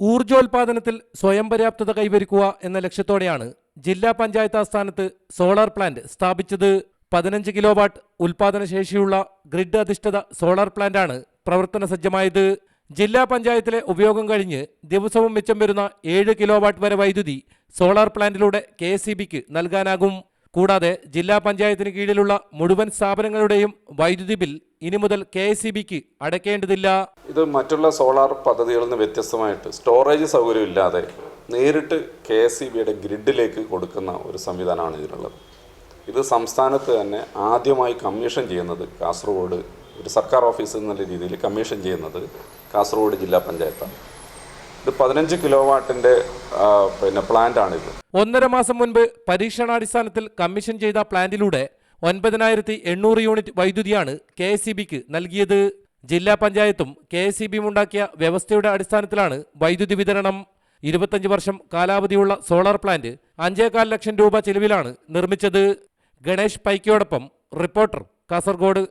ഊർജോൽപാദനത്തിൽ സ്വയം പര്യാപ്തത കൈവരിക്കുക എന്ന ലക്ഷ്യത്തോടെയാണ് ജില്ലാ പഞ്ചായത്ത് ആസ്ഥാനത്ത് സോളാർ പ്ലാന്റ് സ്ഥാപിച്ചത്. 15 കിലോ വാട്ട് ഉൽപാദന ശേഷിയുള്ള ഗ്രിഡ് അധിഷ്ഠിത സോളാർ പ്ലാന്റാണ് പ്രവർത്തന സജ്ജമായത്. ജില്ലാ പഞ്ചായത്തിലെ ഉപയോഗം കഴിഞ്ഞ് ദിവസവും മിച്ചം വരുന്ന 7 കിലോ വാട്ട് വരെ വൈദ്യുതി സോളാർ പ്ലാന്റിലൂടെ KSEBിക്ക് നൽകാനാകും. കൂടാതെ ജില്ലാ പഞ്ചായത്തിന് കീഴിലുള്ള മുഴുവൻ സ്ഥാപനങ്ങളുടെയും വൈദ്യുതി ബിൽ ഇനി മുതൽ KSEBിക്ക് അടയ്ക്കേണ്ടതില്ല. ഇത് മറ്റുള്ള സോളാർ പദ്ധതികളിൽ നിന്ന് വ്യത്യസ്തമായിട്ട് സ്റ്റോറേജ് സൗകര്യമില്ലാതെ നേരിട്ട് KSEBിയുടെ ഗ്രിഡിലേക്ക് കൊടുക്കുന്ന ഒരു സംവിധാനമാണ് ഇതിനുള്ളത്. ഇത് സംസ്ഥാനത്ത് തന്നെ ആദ്യമായി കമ്മീഷൻ ചെയ്യുന്നത് കാസർഗോഡ് ഒരു സർക്കാർ ഓഫീസ് എന്നുള്ള രീതിയിൽ കമ്മീഷൻ ചെയ്യുന്നത് കാസർഗോഡ് ജില്ലാ പഞ്ചായത്താണ്. ഇത് 15 കിലോ വാട്ടിൻ്റെ പ്ലാന്റാണിത്. 1.5 മാസം മുൻപ് പരീക്ഷണാടിസ്ഥാനത്തിൽ കമ്മീഷൻ ചെയ്ത പ്ലാന്റിലൂടെ 9800 യൂണിറ്റ് വൈദ്യുതിയാണ് KSEBിക്ക് നൽകിയത്. ജില്ലാ പഞ്ചായത്തും KSEBിയും ഉണ്ടാക്കിയ വ്യവസ്ഥയുടെ അടിസ്ഥാനത്തിലാണ് വൈദ്യുതി വിതരണം. 25 വർഷം കാലാവധിയുള്ള സോളാർ പ്ലാന്റ് 5.25 ലക്ഷം രൂപ ചിലവിലാണ് നിർമ്മിച്ചത്. ഗണേഷ് പൈക്കയോടൊപ്പം റിപ്പോർട്ടർ, കാസർഗോഡ്.